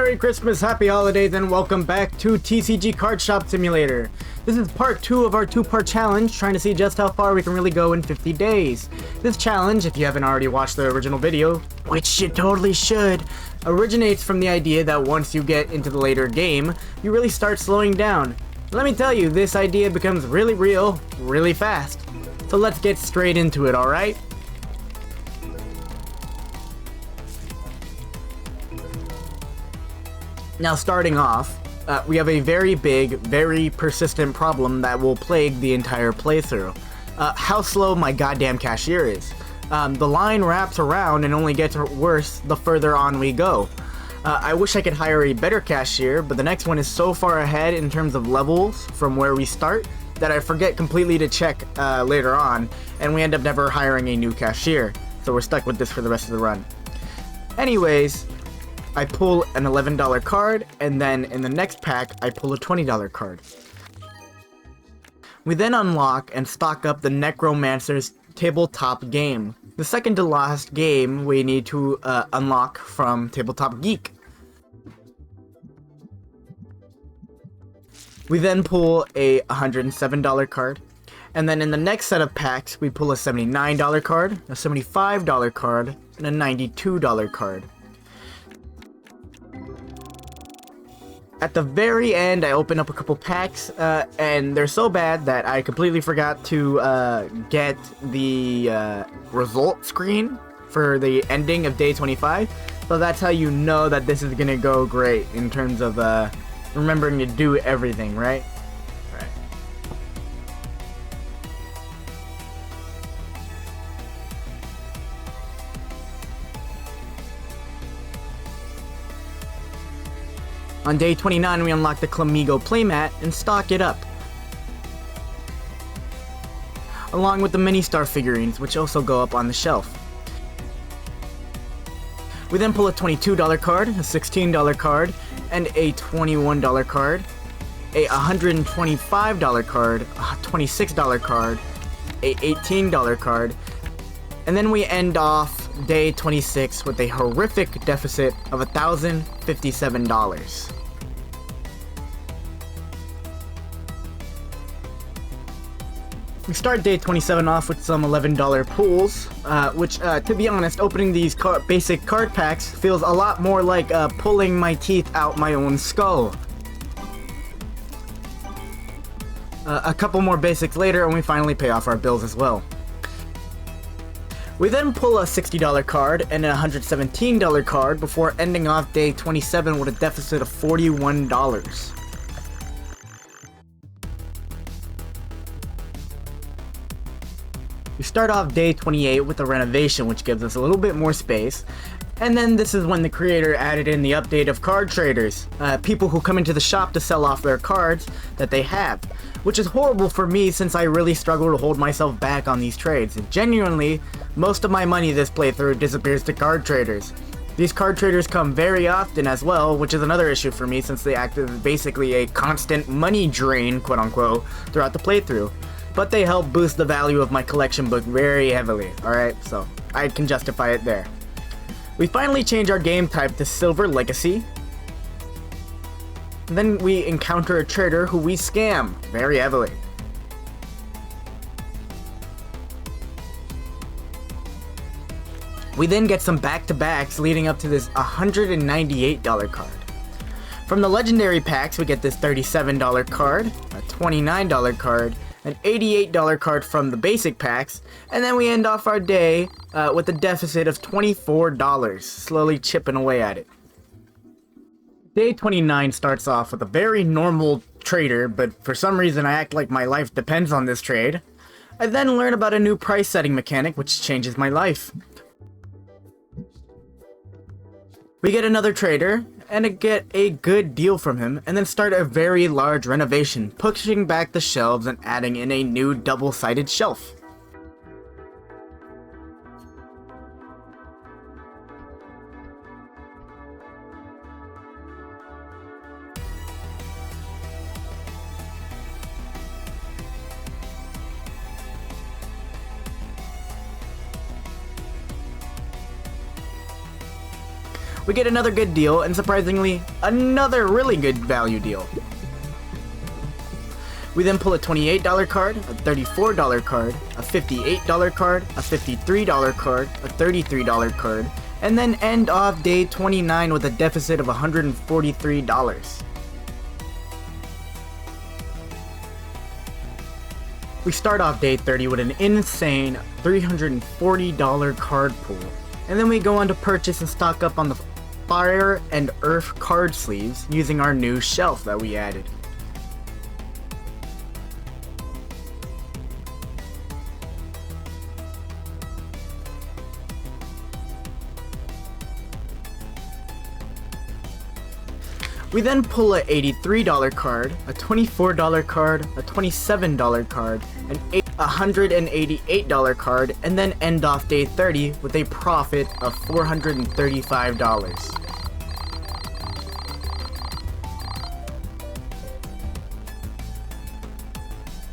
Merry Christmas, Happy Holidays, and welcome back to TCG Card Shop Simulator. This is part 2 of our 2-part challenge, trying to see just how far we can really go in 50 days. This challenge, if you haven't already watched the original video, which you totally should, originates from the idea that once you get into the later game, you really start slowing down. Let me tell you, this idea becomes really real, really fast. So let's get straight into it, alright? Now starting off, we have a very big, very persistent problem that will plague the entire playthrough. How slow my goddamn cashier is. The line wraps around and only gets worse the further on we go. I wish I could hire a better cashier, but the next one is so far ahead in terms of levels from where we start that I forget completely to check later on, and we end up never hiring a new cashier. So we're stuck with this for the rest of the run. Anyways, I pull an $11 card, and then in the next pack, I pull a $20 card. We then unlock and stock up the Necromancer's tabletop game, the second to last game we need to unlock from Tabletop Geek. We then pull a $107 card, and then in the next set of packs, we pull a $79 card, a $75 card, and a $92 card. At the very end, I open up a couple packs, and they're so bad that I completely forgot to get the result screen for the ending of day 25. So that's how you know that this is gonna go great in terms of remembering to do everything, right? Right. On day 29, we unlock the Clamigo playmat and stock it up, along with the mini star figurines, which also go up on the shelf. We then pull a $22 card, a $16 card, and a $21 card, a $125 card, a $26 card, a $18 card, and then we end off day 26 with a horrific deficit of $1,057. We start day 27 off with some $11 pulls, which, to be honest, opening these basic card packs feels a lot more like pulling my teeth out my own skull. A couple more basics later, and we finally pay off our bills as well. We then pull a $60 card and a $117 card before ending off day 27 with a deficit of $41. We start off day 28 with a renovation, which gives us a little bit more space. And then this is when the creator added in the update of card traders, people who come into the shop to sell off their cards that they have, which is horrible for me since I really struggle to hold myself back on these trades. And genuinely, most of my money this playthrough disappears to card traders. These card traders come very often as well, which is another issue for me since they act as basically a constant money drain, quote unquote, throughout the playthrough. But they help boost the value of my collection book very heavily, alright? So, I can justify it there. We finally change our game type to Silver Legacy. Then we encounter a trader who we scam very heavily. We then get some back-to-backs leading up to this $198 card. From the legendary packs, we get this $37 card, a $29 card, an $88 card from the basic packs, and then we end off our day with a deficit of $24, slowly chipping away at it. Day 29 starts off with a very normal trader, but for some reason I act like my life depends on this trade. I then learn about a new price setting mechanic which changes my life. We get another trader, and get a good deal from him, and then start a very large renovation, pushing back the shelves and adding in a new double-sided shelf. we get another good deal, and surprisingly, another really good value deal. We then pull a $28 card, a $34 card, a $58 card, a $53 card, a $33 card, and then end off day 29 with a deficit of $143. We start off day 30 with an insane $340 card pool, and then we go on to purchase and stock up on the Fire and Earth card sleeves using our new shelf that we added. We then pull a $83 card, a $24 card, a $27 card, an $188 card, and then end off day 30 with a profit of $435.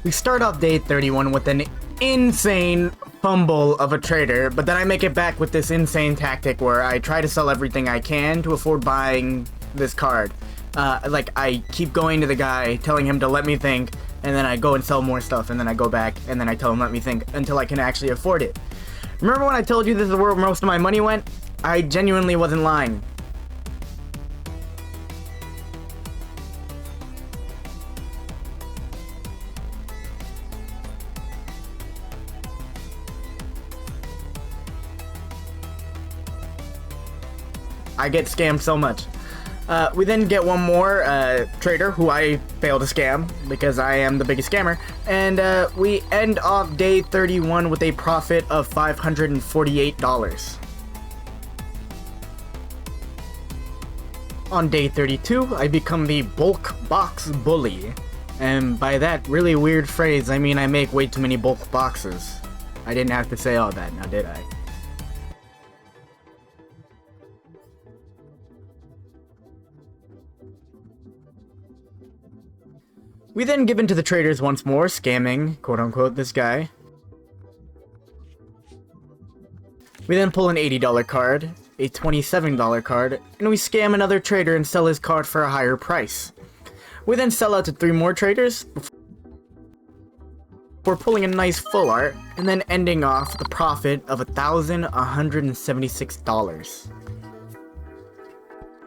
We start off day 31 with an insane fumble of a trader, but then I make it back with this insane tactic where I try to sell everything I can to afford buying this card. Like, I keep going to the guy, telling him to let me think, and then I go and sell more stuff, and then I go back, and then I tell him let me think, until I can actually afford it. Remember when I told you this is where most of my money went? I genuinely wasn't lying. I get scammed so much. We then get one more trader who I fail to scam because I am the biggest scammer, and we end off day 31 with a profit of $548. On day 32, I become the bulk box bully, and by that really weird phrase, I mean I make way too many bulk boxes. I didn't have to say all that, now did I? We then give in to the traders once more, scamming, quote-unquote, this guy. We then pull an $80 card, a $27 card, and we scam another trader and sell his card for a higher price. We then sell out to 3 more traders before pulling a nice full art, and then ending off with a profit of $1,176.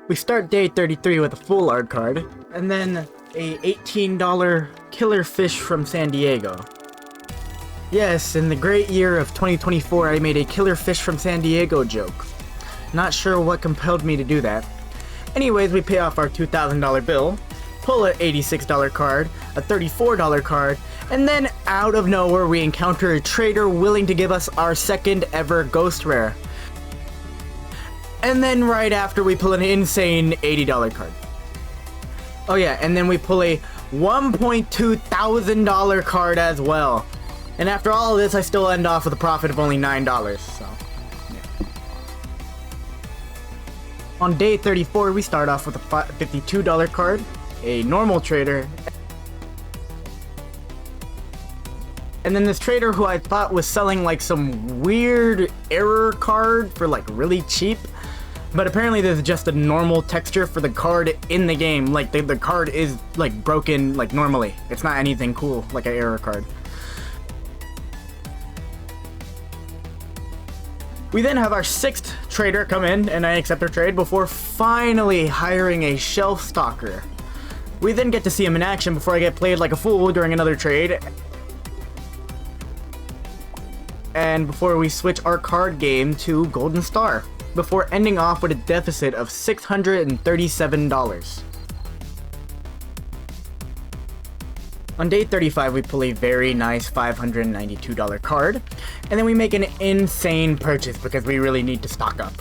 We start day 33 with a full art card, and then a $18 killer fish from San Diego. Yes, in the great year of 2024, I made a killer fish from San Diego joke. Not sure what compelled me to do that. Anyways, we pay off our $2,000 bill, pull an $86 card, a $34 card, and then out of nowhere we encounter a trader willing to give us our second ever ghost rare. And then right after we pull an insane $80 card. Oh yeah, and then we pull a $1.2 thousand card as well. And after all of this, I still end off with a profit of only $9, so yeah. On day 34, we start off with a $52 card, a normal trader, and then this trader who I thought was selling like some weird error card for like really cheap. But apparently this is just a normal texture for the card in the game. Like, the card is, like, broken, like, normally. It's not anything cool, like an error card. We then have our 6th trader come in, and I accept her trade before finally hiring a shelf stalker. We then get to see him in action before I get played like a fool during another trade. And before we switch our card game to Golden Star, before ending off with a deficit of $637. On day 35, we pull a very nice $592 card, and then we make an insane purchase because we really need to stock up.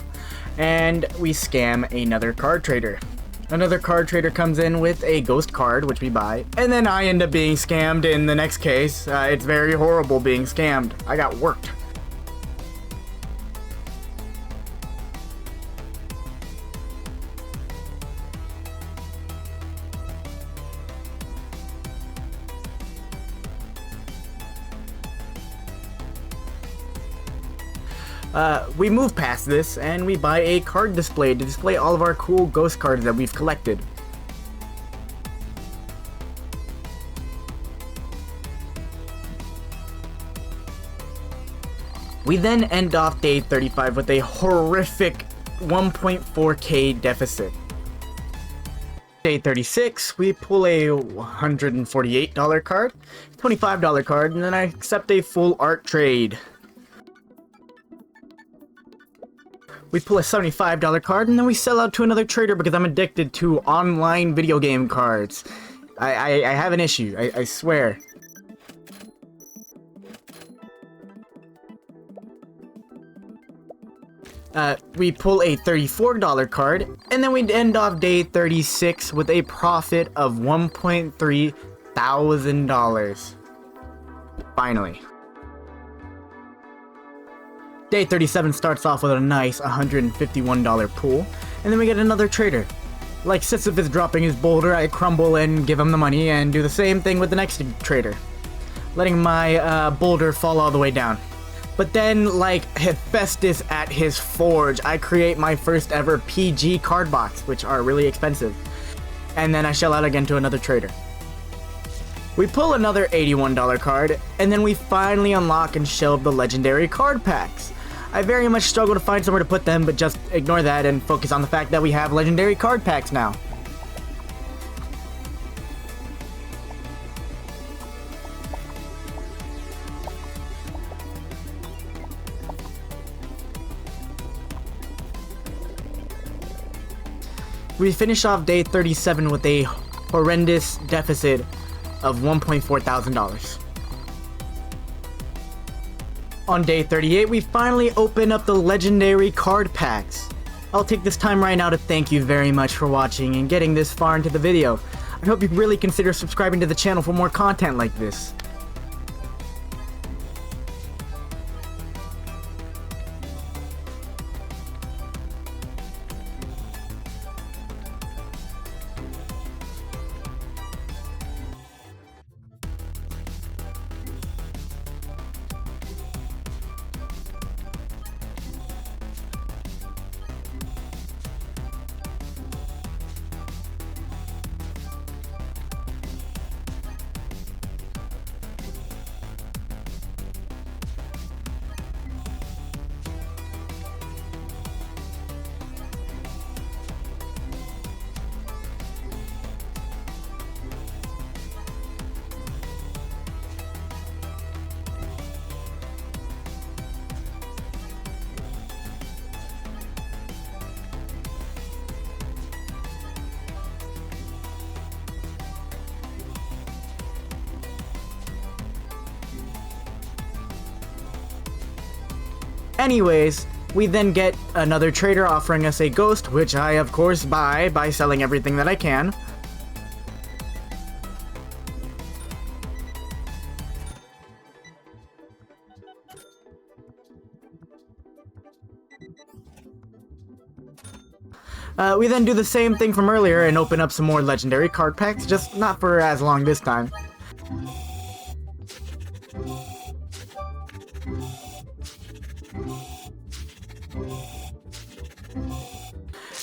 And we scam another card trader. Another card trader comes in with a ghost card, which we buy, and then I end up being scammed in the next case. It's very horrible being scammed. I got worked. We move past this and we buy a card display to display all of our cool ghost cards that we've collected. We then end off day 35 with a horrific 1.4k deficit. Day 36, we pull a $148 card, $25 card, and then I accept a full art trade. We pull a $75 card, and then we sell out to another trader because I'm addicted to online video game cards. I have an issue, I swear. We pull a $34 card, and then we end off day 36 with a profit of $1.3 thousand. Finally. Day 37 starts off with a nice $151 pool, and then we get another trader. Like Sisyphus is dropping his boulder, I crumble and give him the money and do the same thing with the next trader, letting my boulder fall all the way down. But then, like Hephaestus at his forge, I create my first ever PG card box, which are really expensive. And then I shell out again to another trader. We pull another $81 card, and then we finally unlock and shelve the legendary card packs. I very much struggle to find somewhere to put them, but just ignore that and focus on the fact that we have legendary card packs now. We finish off day 37 with a horrendous deficit of $1.4 thousand. On day 38, we finally open up the legendary card packs. I'll take this time right now to thank you very much for watching and getting this far into the video. I hope you really consider subscribing to the channel for more content like this. Anyways, we then get another trader offering us a ghost, which I of course buy by selling everything that I can. We then do the same thing from earlier and open up some more legendary card packs, just not for as long this time.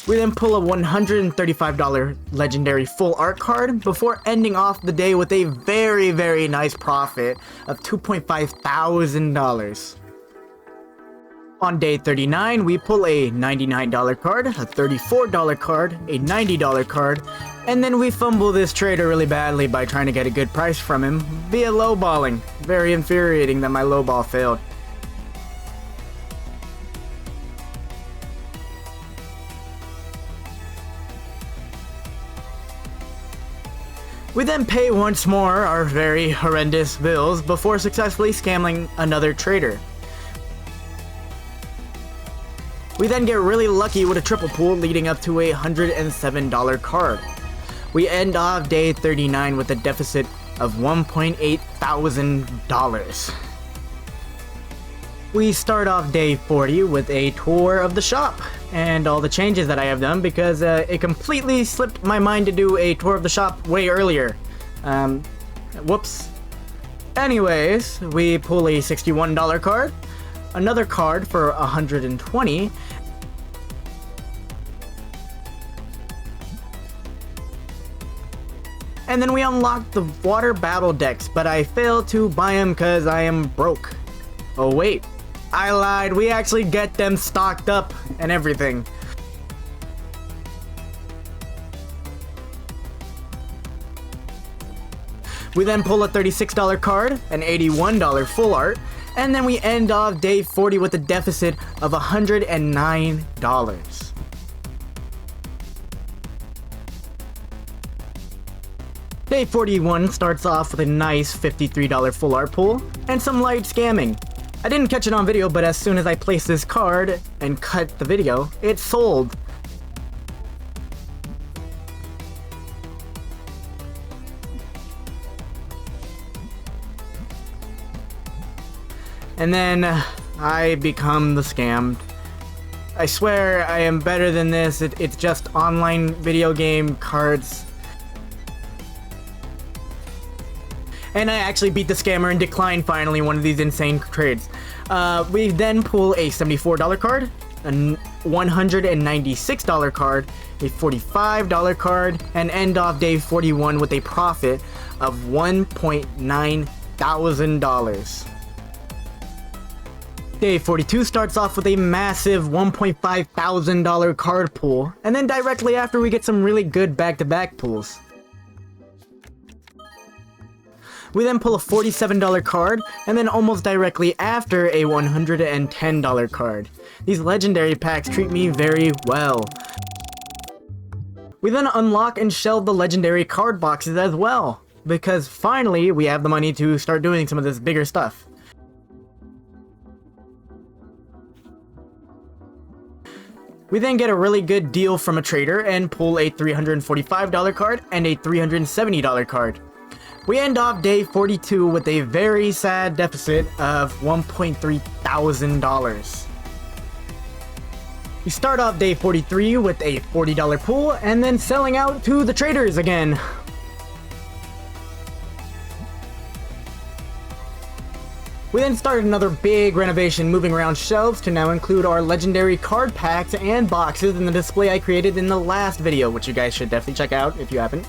We then pull a $135 legendary full art card before ending off the day with a very nice profit of $2.5 thousand. On day 39, we pull a $99 card, a $34 card, a $90 card, and then we fumble this trader really badly by trying to get a good price from him via lowballing. Very infuriating that my lowball failed. We then pay once more our very horrendous bills before successfully scamming another trader. We then get really lucky with a triple pull leading up to a $107 card. We end off day 39 with a deficit of $1.8 thousand. We start off day 40 with a tour of the shop and all the changes that I have done because it completely slipped my mind to do a tour of the shop way earlier. Whoops. Anyways, we pull a $61 card, another card for 120. And then we unlocked the water battle decks, but I failed to buy them because I am broke. Oh wait, I lied. We actually get them stocked up and everything. We then pull a $36 card, an $81 full art, and then we end off day 40 with a deficit of $109. Day 41 starts off with a nice $53 full art pull and some light scamming. I didn't catch it on video, but as soon as I placed this card and cut the video, it sold. And then I become the scammed. I swear I am better than this. It's just online video game cards. And I actually beat the scammer and declined finally one of these insane trades. We then pull a $74 card, a $196 card, a $45 card, and end off day 41 with a profit of $1.9 thousand. Day 42 starts off with a massive $1.5 thousand card pool, and then directly after we get some really good back-to-back pulls. We then pull a $47 card, and then almost directly after a $110 card. These legendary packs treat me very well. We then unlock and shelve the legendary card boxes as well, because finally we have the money to start doing some of this bigger stuff. We then get a really good deal from a trader and pull a $345 card and a $370 card. We end off day 42 with a very sad deficit of $1.3 thousand. We start off day 43 with a $40 pull and then selling out to the traders again. We then started another big renovation, moving around shelves to now include our legendary card packs and boxes in the display I created in the last video, which you guys should definitely check out if you haven't.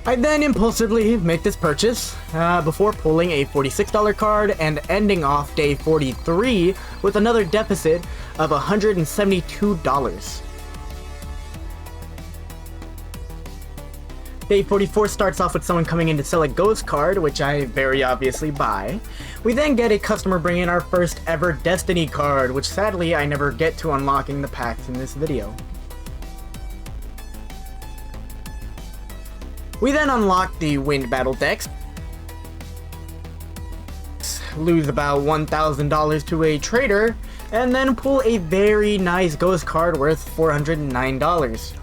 I then impulsively make this purchase before pulling a $46 card and ending off day 43 with another deficit of $172. Day 44 starts off with someone coming in to sell a ghost card, which I very obviously buy. We then get a customer bring in our first ever Destiny card, which sadly I never get to unlocking the packs in this video. We then unlock the Wind Battle decks, lose about $1,000 to a trader, and then pull a very nice ghost card worth $409.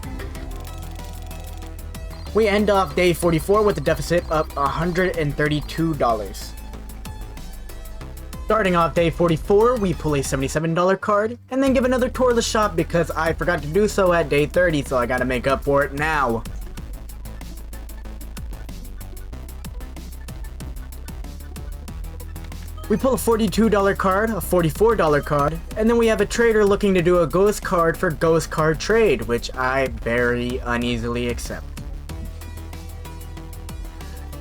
We end off day 44 with a deficit of $132. Starting off day 44, we pull a $77 card, and then give another tour of the shop because I forgot to do so at day 30, so I gotta make up for it now. We pull a $42 card, a $44 card, and then we have a trader looking to do a ghost card for ghost card trade, which I very uneasily accept.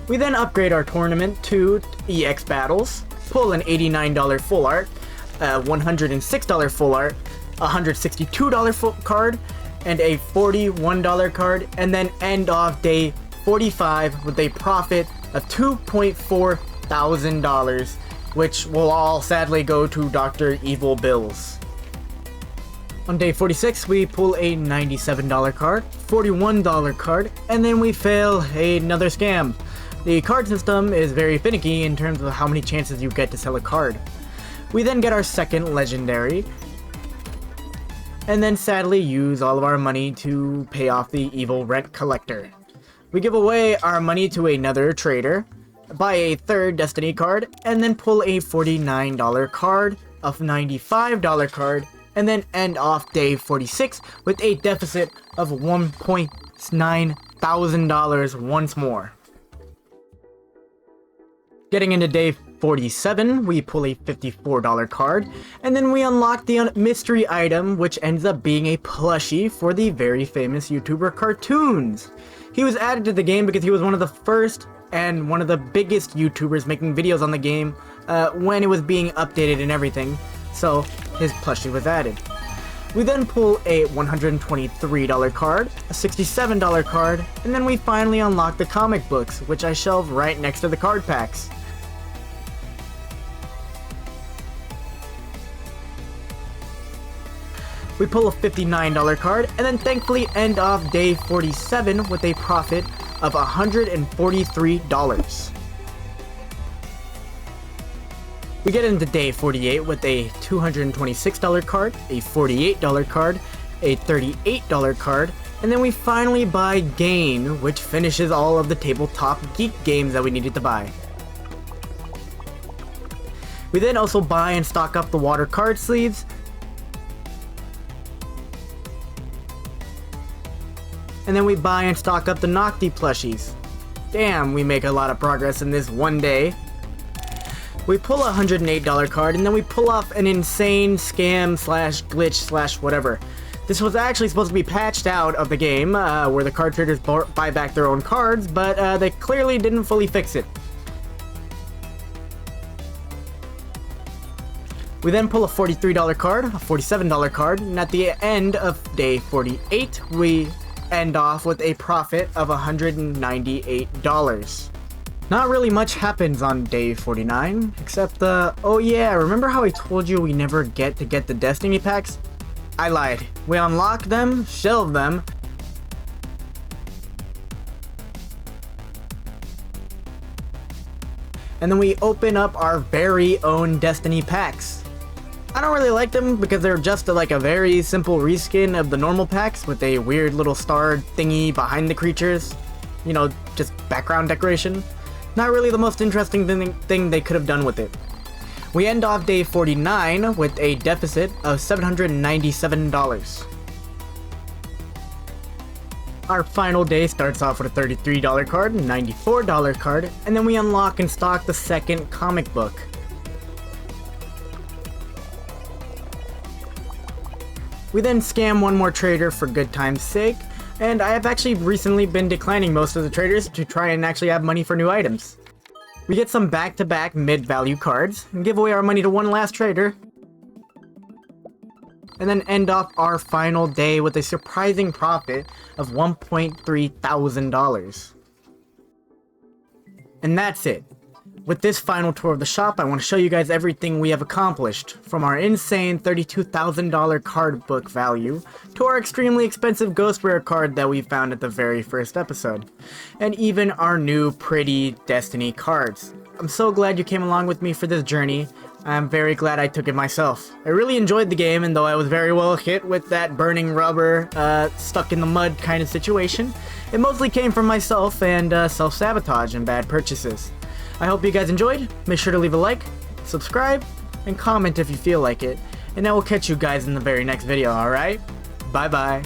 We then upgrade our tournament to EX battles, pull an $89 full art, a $106 full art, a $162 full card, and a $41 card, and then end off day 45 with a profit of $2.4 thousand, which will all sadly go to Dr. Evil Bills. On day 46, we pull a $97 card, $41 card, and then we fail another scam. The card system is very finicky in terms of how many chances you get to sell a card. We then get our second legendary, and then sadly use all of our money to pay off the evil rent collector. We give away our money to another trader, buy a third Destiny card, and then pull a $49 card, a $95 card, and then end off day 46 with a deficit of $1.9 thousand once more. Getting into day 47, we pull a $54 card, and then we unlock the mystery item, which ends up being a plushie for the very famous YouTuber Cartoons. He was added to the game because he was one of the first and one of the biggest YouTubers making videos on the game when it was being updated and everything, so his plushie was added. We then pull a $123 card, a $67 card, and then we finally unlock the comic books, which I shelve right next to the card packs. We pull a $59 card, and then thankfully end off day 47 with a profit of $143. We get into day 48 with a $226 card, a $48 card, a $38 card, and then we finally buy Game, which finishes all of the tabletop geek games that we needed to buy. We then also buy and stock up the water card sleeves, and then we buy and stock up the Nocti plushies. Damn, we make a lot of progress in this one day. We pull a $108 card, and then we pull off an insane scam slash glitch slash whatever. This was actually supposed to be patched out of the game, where the card traders buy back their own cards, but they clearly didn't fully fix it. We then pull a $43 card, a $47 card, and at the end of day 48, we end off with a profit of $198. Not really much happens on day 49, except oh yeah, remember how I told you we never get the Destiny packs? I lied. We unlock them, shelve them, and then we open up our very own Destiny packs. I don't really like them because they're just like a very simple reskin of the normal packs with a weird little star thingy behind the creatures. You know, just background decoration. Not really the most interesting thing they could have done with it. We end off day 49 with a deficit of $797. Our final day starts off with a $33 card, $94 card, and then we unlock and stock the second comic book. We then scam one more trader for good time's sake, and I have actually recently been declining most of the traders to try and actually have money for new items. We get some back-to-back mid-value cards, and give away our money to one last trader, and then end off our final day with a surprising profit of $1.3 thousand. And that's it. With this final tour of the shop, I want to show you guys everything we have accomplished, from our insane $32,000 card book value, to our extremely expensive Ghost Rare card that we found at the very first episode, and even our new pretty Destiny cards. I'm so glad you came along with me for this journey. I'm very glad I took it myself. I really enjoyed the game, and though I was very well hit with that burning rubber, stuck in the mud kind of situation, it mostly came from myself and self-sabotage and bad purchases. I hope you guys enjoyed. Make sure to leave a like, subscribe, and comment if you feel like it. And I will catch you guys in the very next video, alright? Bye bye.